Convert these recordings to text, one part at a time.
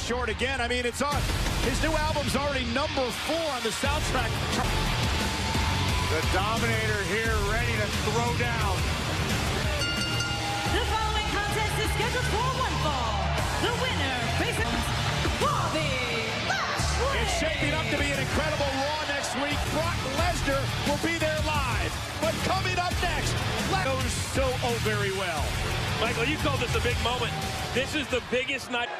short again. I mean, it's on. His new album's already #4 on the soundtrack. The Dominator here, ready to throw down. The following contest is scheduled for one fall. The winner faces Bobby Lashley. It's shaping up to be an incredible Raw next week. Brock Lesnar will be there live. But coming up next, goes so very well. Michael, you called this a big moment. This is the biggest night.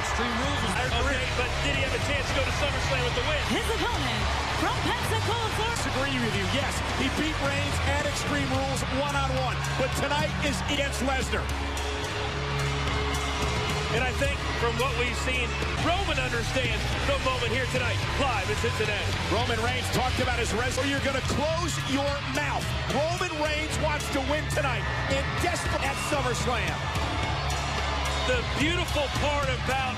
Extreme Rules is okay, but did he have a chance to go to SummerSlam with the win? His opponent from Pensacola, Florida. Disagree with you. Yes, he beat Reigns at Extreme Rules one-on-one. But tonight is against Lesnar. And I think from what we've seen, Roman understands the moment here tonight, live in Cincinnati. Roman Reigns talked about his wrestling. You're going to close your mouth. Roman Reigns wants to win tonight and desperate at SummerSlam. The beautiful part about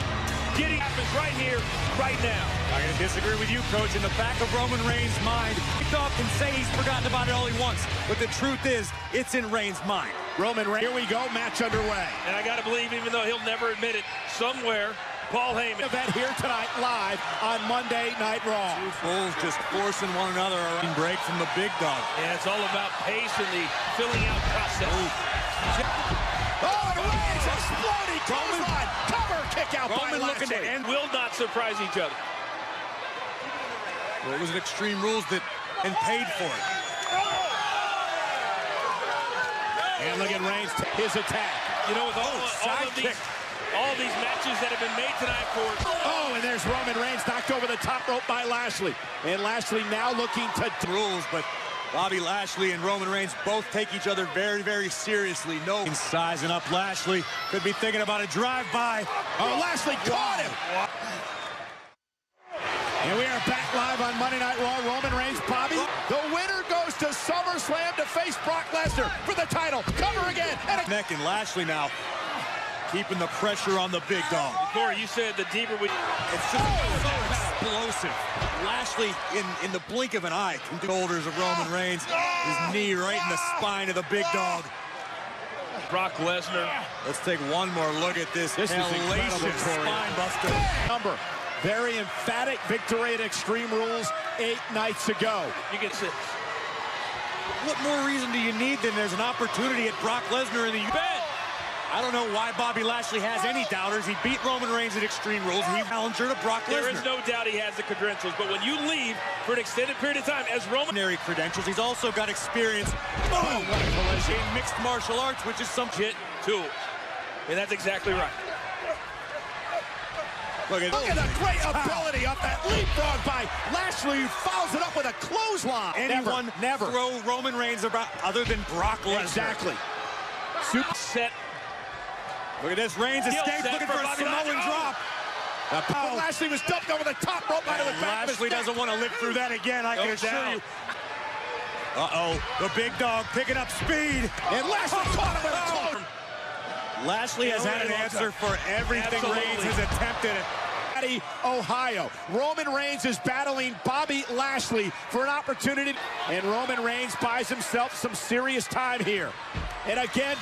getting happens right here, right now. I'm going to disagree with you, Coach. In the back of Roman Reigns' mind, Big Dog can say he's forgotten about it all he wants, but the truth is, it's in Reigns' mind. Roman Reigns, here we go, match underway. And I got to believe, even though he'll never admit it, somewhere, Paul Heyman. Event here tonight, live on Monday Night Raw. Two fools just forcing one another around. Break from the Big Dog. And it's all about pace and the filling out process. Oh, and Reigns exploding. Clothesline. Cover kick out by Roman looking to Lashley. end will not surprise each other. Well, it was an Extreme Rules that and paid for it. And look at Reigns, his attack. You know, with all these matches that have been made tonight for... Oh, and there's Roman Reigns knocked over the top rope by Lashley. And Lashley now looking to... Rules, but Bobby Lashley and Roman Reigns both take each other very, very seriously. No sizing up Lashley. Could be thinking about a drive-by. Oh, Lashley caught him. And we are back live on Monday Night Raw. Roman Reigns, Bobby. The winner goes to SummerSlam to face Brock Lesnar for the title. Cover again. And Neck and Lashley now keeping the pressure on the Big Dog. Corey, you said the deeper we... It's just so explosive. Lashley, in the blink of an eye, can do shoulders of Roman Reigns. His knee right in the spine of the Big Dog. Brock Lesnar. Let's take one more look at this. This is incredible, spine buster. Number. Very emphatic victory at Extreme Rules 8 nights ago. You can sit. What more reason do you need than there's an opportunity at Brock Lesnar in the event? I don't know why Bobby Lashley has any doubters. He beat Roman Reigns at Extreme Rules. He challenger to Brock Lesnar. There is no doubt he has the credentials, but when you leave for an extended period of time as Roman... Credentials. He's also got experience. Boom! What a collision. In mixed martial arts, which is some shit tools. And that's exactly right. Look at the great ability of that leapfrog by Lashley, who follows it up with a clothesline. Anyone never throw Roman Reigns about other than Brock Lesnar. Exactly. Super set. Look at this. Reigns escapes looking for a Samoan drop. Lashley was dumped over the top rope out of the back. Lashley doesn't want to live through that again, I can assure you. Uh-oh. The Big Dog picking up speed. And Lashley caught him with a close. Lashley has had an answer for everything Reigns has attempted. Ohio. Roman Reigns is battling Bobby Lashley for an opportunity. And Roman Reigns buys himself some serious time here. And again,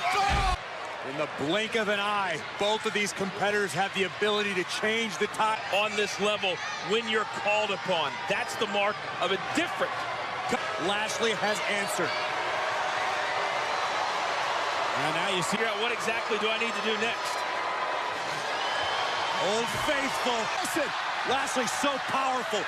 in the blink of an eye, both of these competitors have the ability to change the tide on this level when you're called upon. That's the mark of a different. Lashley has answered. And now you figure out what exactly do I need to do next. Old Faithful. Listen, Lashley's so powerful.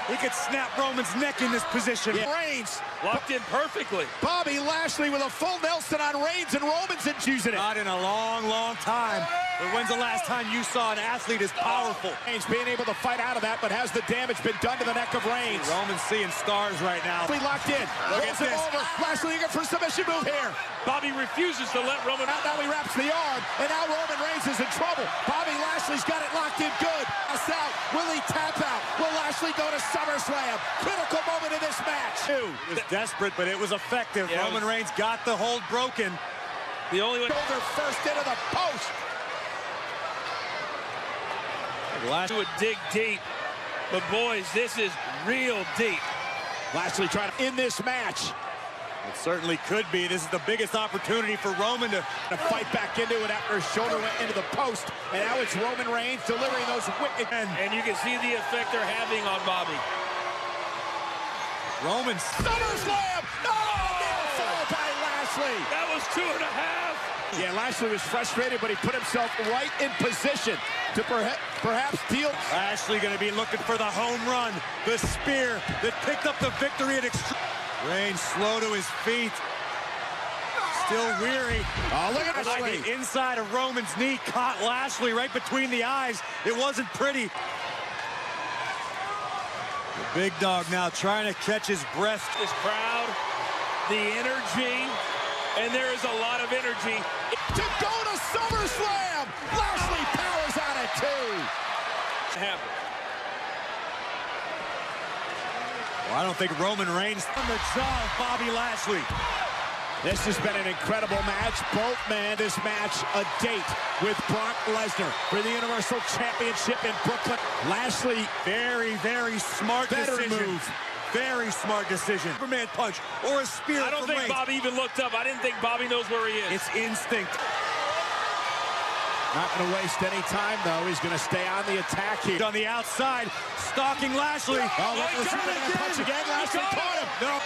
He could snap Roman's neck in this position. Yeah. Reigns locked in perfectly. Bobby Lashley with a full Nelson on Reigns, and Roman's using it. Not in a long, long time. But when's the last time you saw an athlete as powerful? Reigns being able to fight out of that, but has the damage been done to the neck of Reigns? Roman's seeing stars right now. Locked in. Look at this. Over. Lashley looking for a submission move here. Bobby refuses to let Roman out. Now he wraps the arm, and now Roman Reigns is in trouble. Bobby Lashley's got it locked in good. Pass out. Will he tap out? Will Lashley go to SummerSlam? Critical moment in this match. It was desperate, but it was effective. Yeah, Roman Reigns got the hold broken. The only way. Shoulder first into the post. Lashley would dig deep, but boys, this is real deep. Lashley trying to end this match. It certainly could be. This is the biggest opportunity for Roman to fight back into it after his shoulder went into the post. And now it's Roman Reigns delivering those wicked. And you can see the effect they're having on Bobby. Roman's SummerSlam! No! Near fall by Lashley. That was 2.5. Yeah, Lashley was frustrated, but he put himself right in position to perhaps deal. Lashley going to be looking for the home run, the spear that picked up the victory at extreme. Reigns slow to his feet, still weary. Oh, look at Lashley. The inside of Roman's knee caught Lashley right between the eyes. It wasn't pretty. The big dog now trying to catch his breath. This crowd, the energy, and there is a lot of energy. To go to SummerSlam! Lashley powers out at 2. Well, I don't think Roman Reigns on the jaw of Bobby Lashley. This has been an incredible match. Both men, this match a date with Brock Lesnar for the Universal Championship in Brooklyn. Lashley, Very, very smart decision. move. Very smart decision. Superman punch or a spear. I don't think Reigns. Bobby even looked up. I didn't think Bobby knows where he is. It's instinct. Not going to waste any time, though. He's going to stay on the attack here. On the outside, stalking Lashley. Oh, let's see that punch again. Lashley caught him. No.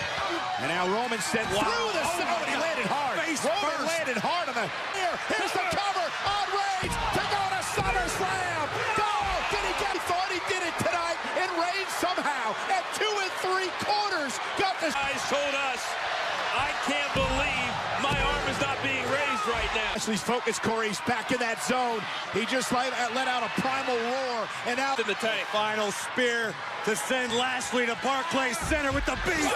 And now Roman sent through the zone. He landed hard. Roman landed hard on the here. Here's the cover on Reigns to go to SummerSlam. Go! Did he get? He thought he did it tonight, and Reigns somehow at 2 3/4 got this. Guys told us, I can't believe my arm is not being raised right now. Lashley's focus, Corey. He's back in that zone. He just let out a primal roar, and now In the tank. Final spear to send Lashley to Barclays Center with the beast.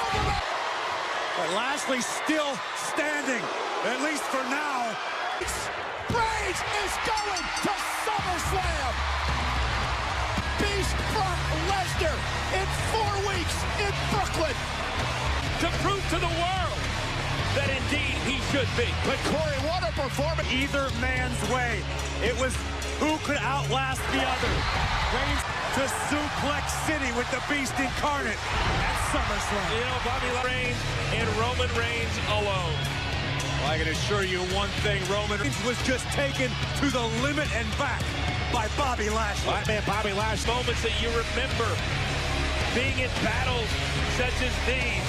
But Lashley's still standing, at least for now. Reigns is going to SummerSlam. Beast Brock Lesnar in 4 weeks in Brooklyn. To prove to the world that indeed he should be. But Corey, what a performance. Either man's way. It was who could outlast the other. Reigns to Suplex City with the Beast incarnate at SummerSlam. You know, Bobby Reigns and Roman Reigns alone. Well, I can assure you one thing, Roman Reigns was just taken to the limit and back by Bobby Lashley. My man, Bobby Lashley. Moments that you remember being in battles such as these.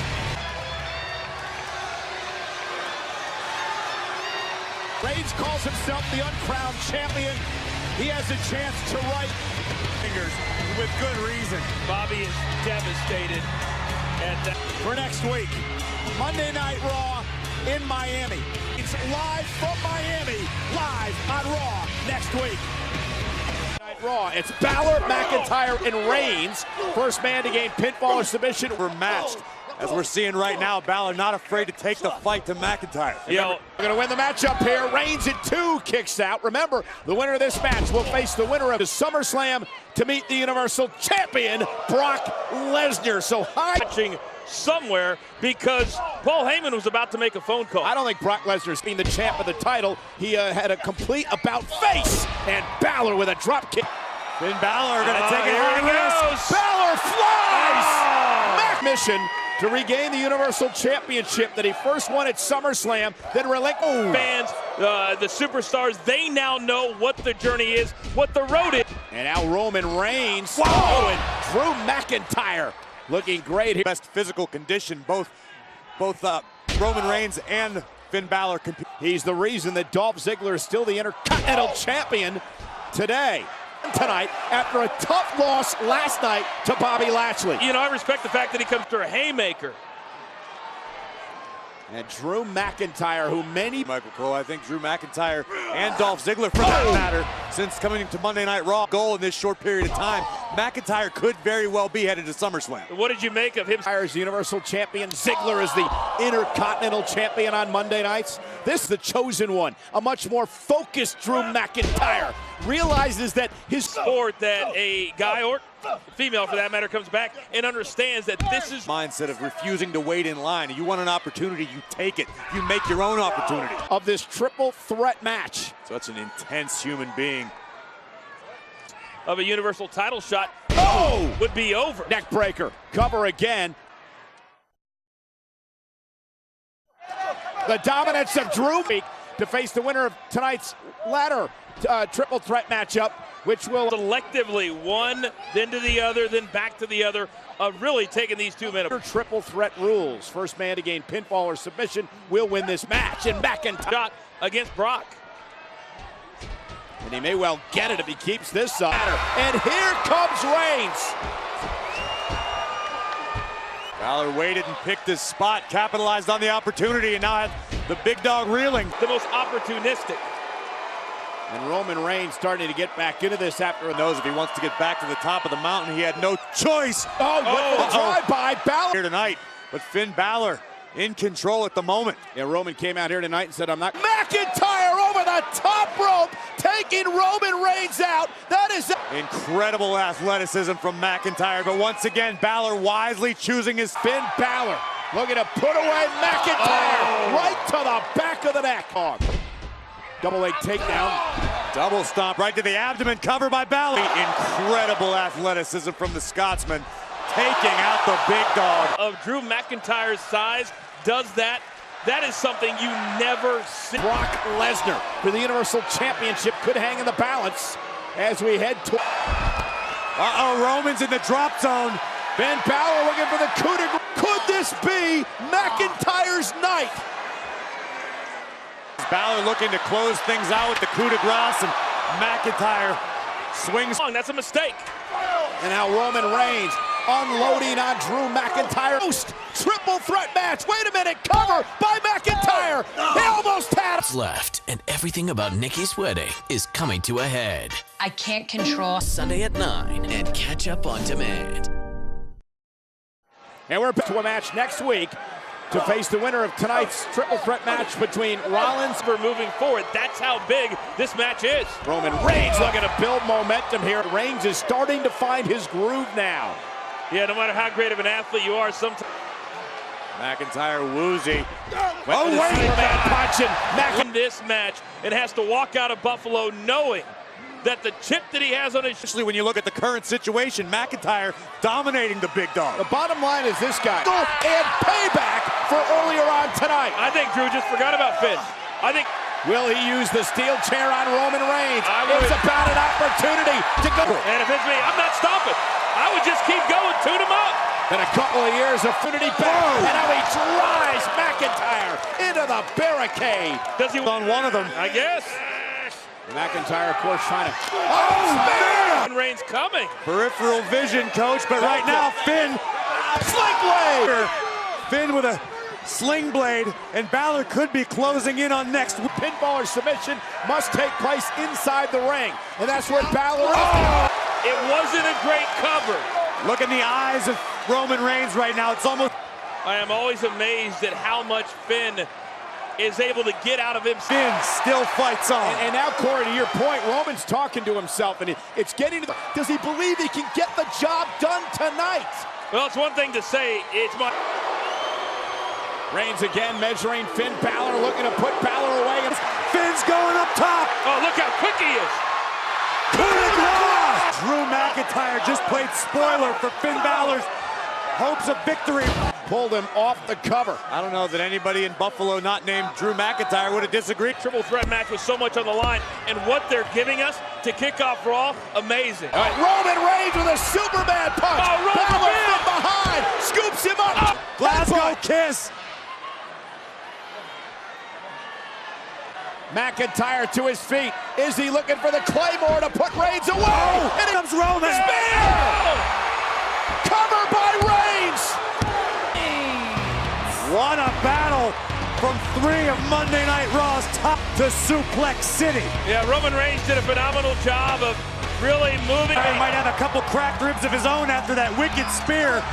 Reigns calls himself the uncrowned champion. He has a chance to right Fingers with good reason. Bobby is devastated. And for next week. Monday Night Raw in Miami. It's live from Miami, live on Raw next week. Night Raw. It's Balor, McIntyre, and Reigns. First man to gain pinfall or submission. We're matched. As we're seeing right now, Balor not afraid to take the fight to McIntyre. We're going to win the matchup here. Reigns at 2 kicks out. Remember, the winner of this match will face the winner of the SummerSlam to meet the Universal Champion, Brock Lesnar. So watching somewhere because Paul Heyman was about to make a phone call. I don't think Brock Lesnar's being the champ of the title. He had a complete about face, and Balor with a drop kick. Finn Balor going to take it Here on he this. goes. Balor flies! Oh. Mission to regain the Universal Championship that he first won at SummerSlam, then relinquished. Fans, the superstars, they now know what the journey is, what the road is. And now Roman Reigns. Whoa! And Drew McIntyre looking great here. Best physical condition, both Roman Reigns and Finn Balor compete. He's the reason that Dolph Ziggler is still the Intercontinental Champion today. Tonight, after a tough loss last night to Bobby Lashley. You know, I respect the fact that he comes to a haymaker. And Drew McIntyre, who many... Michael Cole, I think Drew McIntyre and Dolph Ziggler, for that matter, since coming to Monday Night Raw, goal in this short period of time, McIntyre could very well be headed to SummerSlam. What did you make of him? McIntyre is the Universal Champion. Ziggler is the Intercontinental Champion on Monday nights. This is the chosen one. A much more focused Drew McIntyre realizes that his sport that a guy or female for that matter comes back and understands that this is mindset of refusing to wait in line. You want an opportunity, you take it. You make your own opportunity. Of this triple threat match. So that's an intense human being. Of a universal title shot. Oh! Would be over. Neck breaker. Cover again. The dominance of Drew to face the winner of tonight's ladder triple threat matchup, which will selectively one, then to the other, then back to the other, really taking these 2 men. Triple threat rules. First man to gain pinfall or submission will win this match. And McIntyre shot against Brock. And he may well get it if he keeps this up. And here comes Reigns. Balor waited and picked his spot, capitalized on the opportunity, and now have the big dog reeling. The most opportunistic. And Roman Reigns starting to get back into this after Knows if he wants to get back to the top of the mountain, he had no choice. Drive-by Balor Here tonight, but Finn Balor in control at the moment. Yeah, Roman came out here tonight and said, I'm not. McIntyre over the top rope, taking Roman Reigns out. That is incredible athleticism from McIntyre, but once again, Balor wisely choosing his Finn Balor looking to put away McIntyre right to the back of the neck. Double leg takedown. Double stomp right to the abdomen, covered by Balor. Incredible athleticism from the Scotsman, taking out the big dog. Of Drew McIntyre's size does that. That is something you never see. Brock Lesnar for the Universal Championship could hang in the balance as we head to. Roman's in the drop zone. Ben Balor looking for the coup de grace. Could this be McIntyre's night? Balor looking to close things out with the coup de grace, and McIntyre swings. That's a mistake. And now Roman Reigns unloading on Drew McIntyre. Triple threat match. Wait a minute. Cover by McIntyre. He almost had it. Left, and everything about Nikki's wedding is coming to a head. I can't control. Sunday at 9 and catch up on demand. And we're back to a match next week to face the winner of tonight's triple threat match between Rollins. For moving forward, that's how big this match is. Roman Reigns looking to build momentum here. Reigns is starting to find his groove now. Yeah, no matter how great of an athlete you are, sometimes. McIntyre woozy. Punching. In this match, it has to walk out of Buffalo knowing that the chip that he has on his. Especially when you look at the current situation, McIntyre dominating the big dog. The bottom line is this guy. And payback for earlier on tonight. I think Drew just forgot about Finn. I think. Will he use the steel chair on Roman Reigns? It's about an opportunity to go. And if it's me, I'm not stopping. I would just keep going, tune him up. And a couple of years of opportunity back. And now he drives McIntyre into the barricade. Does he on one of them? I guess. McIntyre, of course, trying to. Man! Reigns coming. Peripheral vision, coach, but right now, Finn. Sling blade! Finn with a sling blade, and Balor could be closing in on next. Pinfall or submission must take place inside the ring. And that's where Balor is. It wasn't a great cover. Look in the eyes of Roman Reigns right now. It's almost. I am always amazed at how much Finn is able to get out of him. Finn still fights on. And now, Corey, to your point, Roman's talking to himself, and it's getting to the. Does he believe he can get the job done tonight? Well, it's one thing to say it's my. Reigns again measuring Finn Balor, looking to put Balor away. Finn's going up top. Oh, look how quick he is. Drew McIntyre just played spoiler for Finn Balor's hopes of victory. Pulled him off the cover. I don't know that anybody in Buffalo not named Drew McIntyre would have disagreed. Triple threat match with so much on the line, and what they're giving us to kick off Raw, amazing. All right, Roman Reigns with a Superman punch. Oh, Balor from behind, scoops him up. Glasgow kiss. McIntyre to his feet. Is he looking for the Claymore to put Reigns away? And it comes Roman. Spear! Cover by Reigns! What a battle from 3 of Monday Night Raw's top to Suplex City. Yeah, Roman Reigns did a phenomenal job of really moving. He might have a couple cracked ribs of his own after that wicked spear.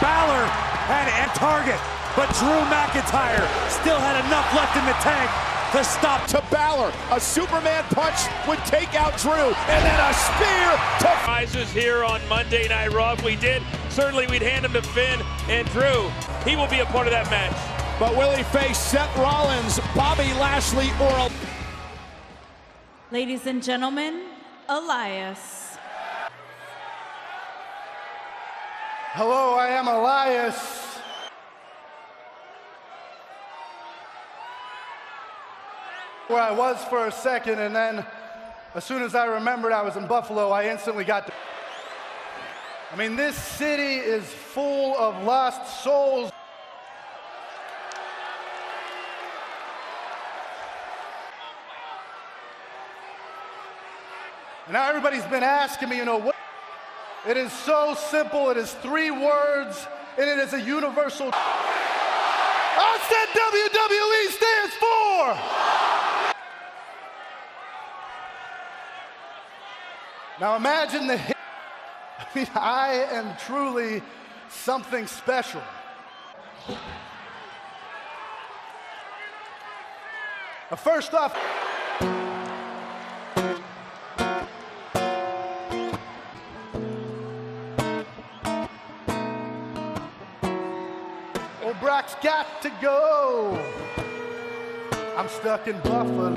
Balor had a target, but Drew McIntyre still had enough left in the tank to stop. To Balor, a Superman punch would take out Drew, and then a spear to Prizes here on Monday Night Raw. If we did, certainly we'd hand him to Finn and Drew. He will be a part of that match. But will he face Seth Rollins, Bobby Lashley, or Ladies and gentlemen, Elias. Hello, I am Elias. Where I was for a second, and then as soon as I remembered I was in Buffalo, I instantly got to. I mean, this city is full of lost souls. And now everybody's been asking me, you know, what? It is so simple. It is 3 words, and it is a universal. I said WWE stands for. Now imagine the hit. I mean, I am truly something special. First off, old Brock's got to go. I'm stuck in Buffalo.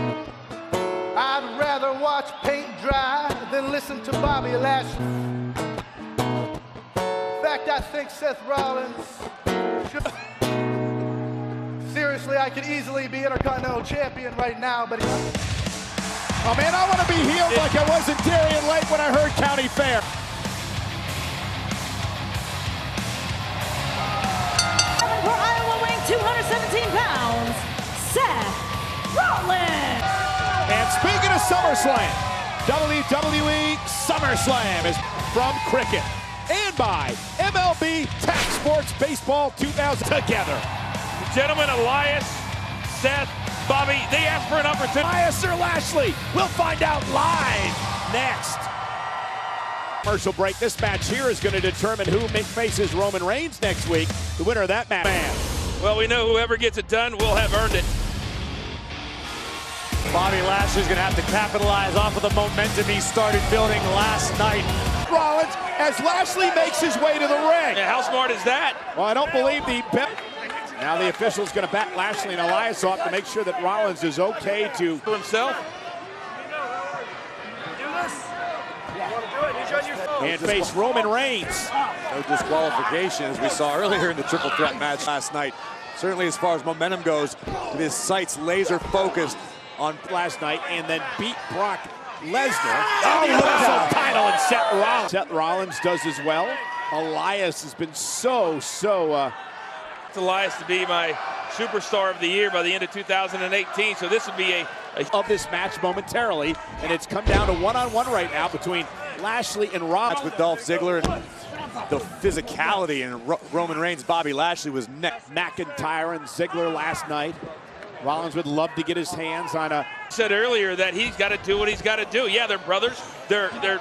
I'd rather watch paint dry than listen to Bobby Lashley. In fact, I think Seth Rollins should. Seriously, I could easily be Intercontinental Champion right now, but Oh man, I want to be healed like I was in Darien Lake when I heard County Fair. For Iowa, weighing 217 pounds, Seth Rollins. And speaking of SummerSlam, WWE SummerSlam is from cricket and by MLB Tech Sports Baseball 2000 together. Gentlemen, Elias, Seth, Bobby, they asked for an opportunity. Elias or Lashley, we'll find out live next. Commercial break. This match here is going to determine who faces Roman Reigns next week. The winner of that match. Well, we know whoever gets it done will have earned it. Bobby Lashley's going to have to capitalize off of the momentum he started building last night. Rollins as Lashley makes his way to the ring. Yeah, how smart is that? Well, I don't believe the... Now the official's going to back Lashley and Elias off to make sure that Rollins is okay to... For himself. And face Roman Reigns. No disqualification, as we saw earlier in the triple threat match last night. Certainly as far as momentum goes, his sights laser focused on last night, and then beat Brock Lesnar. Oh, Universal title, and Seth Rollins. Seth Rollins does as well. Elias has been so Elias to be my superstar of the year by the end of 2018, so this would be a of this match momentarily, and it's come down to one-on-one right now between Lashley and Rollins. with Dolph Ziggler and the physicality in Roman Reigns. Bobby Lashley was McIntyre and Ziggler last night. Rollins would love to get his hands on a... Said earlier that he's got to do what he's got to do. Yeah, they're brothers. They're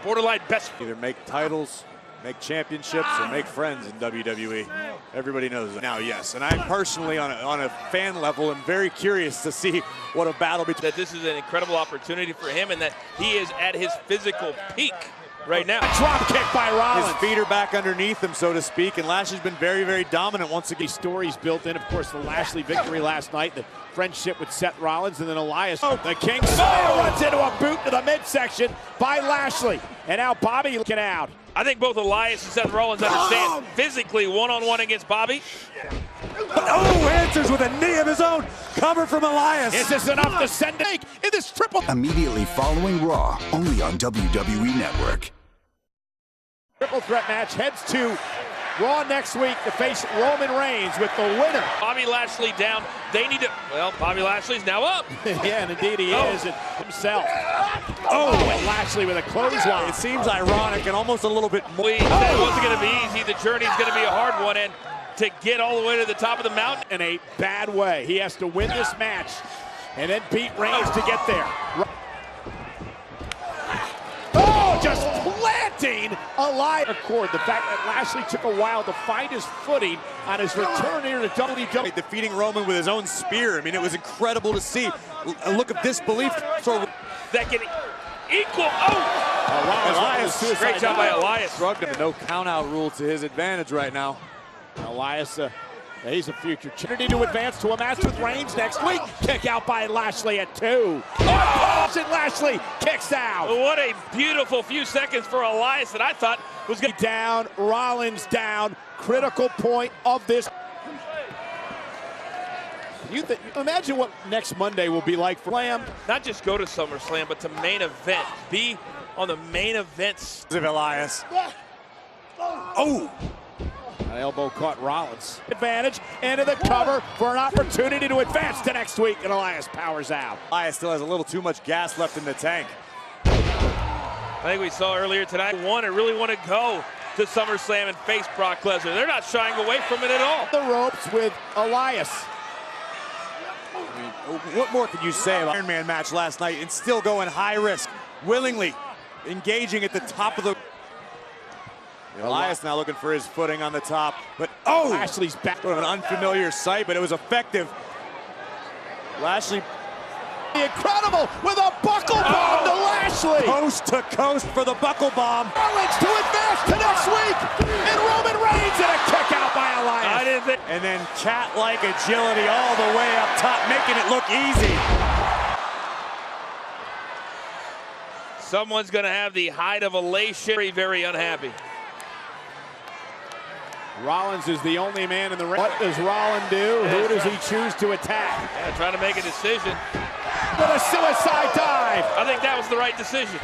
borderline best. Either make titles, make championships, or make friends in WWE. Everybody knows that. Now, yes, and I personally, on a fan level, am very curious to see what a battle between... That this is an incredible opportunity for him, and that he is at his physical peak right now. Drop kick by Rollins. His feet are back underneath him, so to speak, and Lashley's been very, very dominant once again. Stories built in, of course, the Lashley victory last night, the friendship with Seth Rollins, and then Elias. Oh, the King runs into a boot to the midsection by Lashley. And now Bobby looking out. I think both Elias and Seth Rollins understand physically one-on-one against Bobby. Oh, answers with a knee of his own. Cover from Elias. Is this enough to send it in this triple? Immediately following Raw, only on WWE Network. Triple threat match heads to Raw next week to face Roman Reigns with the winner. Bobby Lashley down. They need to... Well, Bobby Lashley's now up. Yeah, and indeed he is and himself. Oh, and Lashley with a clothesline. It seems ironic and almost a little bit more. We said it wasn't going to be easy. The journey's going to be a hard one, and to get all the way to the top of the mountain. In a bad way. He has to win this match and then beat Reigns to get there. Oh, just planting Elias. The fact that Lashley took a while to find his footing on his return here to WWE. Defeating Roman with his own spear. I mean, it was incredible to see. A look of disbelief. So that can equal. Oh! Elias, great job by Elias. Shrugged him. No count-out rule to his advantage right now. Elias, he's a future opportunity to advance to a match with Reigns next week. Kick out by Lashley at 2. Oh, and Lashley kicks out. What a beautiful few seconds for Elias that I thought was going to down. Rollins down. Critical point of this. Imagine what next Monday will be like for Slam. Not just go to SummerSlam, but to main event. Be on the main events. Elias. Oh! An elbow caught Rollins. Advantage into the cover for an opportunity to advance to next week, and Elias powers out. Elias still has a little too much gas left in the tank. I think we saw earlier tonight, really want to go to SummerSlam and face Brock Lesnar. They're not shying away from it at all. The ropes with Elias. I mean, what more could you say about Iron Man match last night and still going high risk, willingly engaging at the top of the... Elias now looking for his footing on the top, but Lashley's back. Sort of an unfamiliar sight, but it was effective. Lashley... Incredible with a buckle bomb to Lashley. Coast to coast for the buckle bomb. Rollins to advance to next week. And Roman Reigns and a kick out by Elias. I didn't think. And then cat-like agility all the way up top, making it look easy. Someone's going to have the height of elation. Very, very unhappy. Rollins is the only man in the ring. What does Rollins do? Who does he choose to attack? Yeah, trying to make a decision. With a suicide dive. I think that was the right decision.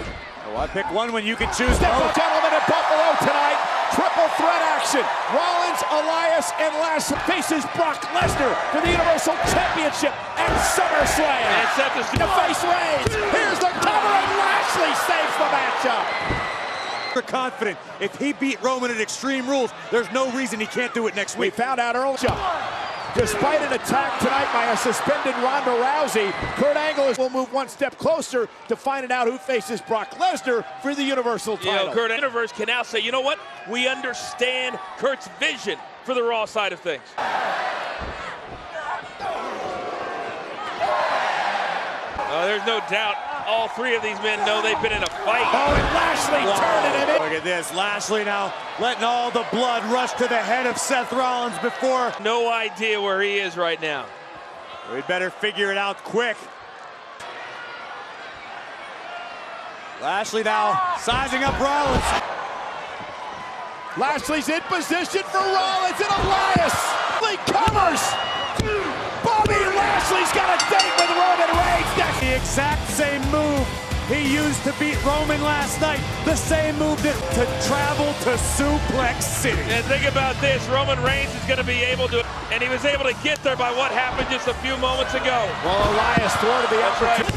Oh, I pick one when you can choose Step both. up, gentlemen, in Buffalo tonight. Triple threat action. Rollins, Elias, and Lashley faces Brock Lesnar for the Universal Championship at SummerSlam. And Seth is to face Reigns. Here's the cover, and Lashley saves the matchup. Confident if he beat Roman at Extreme Rules, there's no reason he can't do it next week. We found out early. Despite an attack tonight by a suspended Ronda Rousey, Kurt Angle will move one step closer to finding out who faces Brock Lesnar for the Universal title. You know, Kurt Universe can now say, you know what? We understand Kurt's vision for the Raw side of things. There's no doubt. All three of these men know they've been in a fight. Oh, and Lashley turning it in. Look at this. Lashley now letting all the blood rush to the head of Seth Rollins before. No idea where he is right now. We'd better figure it out quick. Lashley now sizing up Rollins. Lashley's in position for Rollins, and Elias covers. Bobby Lashley's got a date with Roman Reigns next. The exact same move he used to beat Roman last night. The same move to travel to Suplex City. And think about this, Roman Reigns is going to be able to, and he was able to get there by what happened just a few moments ago. Well, Elias thwarted the opportunity.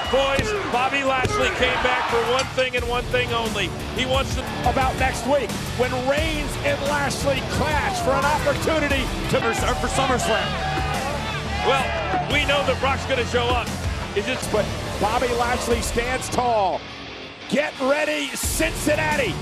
Boys, Bobby Lashley came back for one thing and one thing only. He wants to... About next week, when Reigns and Lashley clash for an opportunity for SummerSlam. Well, we know that Brock's going to show up. But Bobby Lashley stands tall. Get ready, Cincinnati.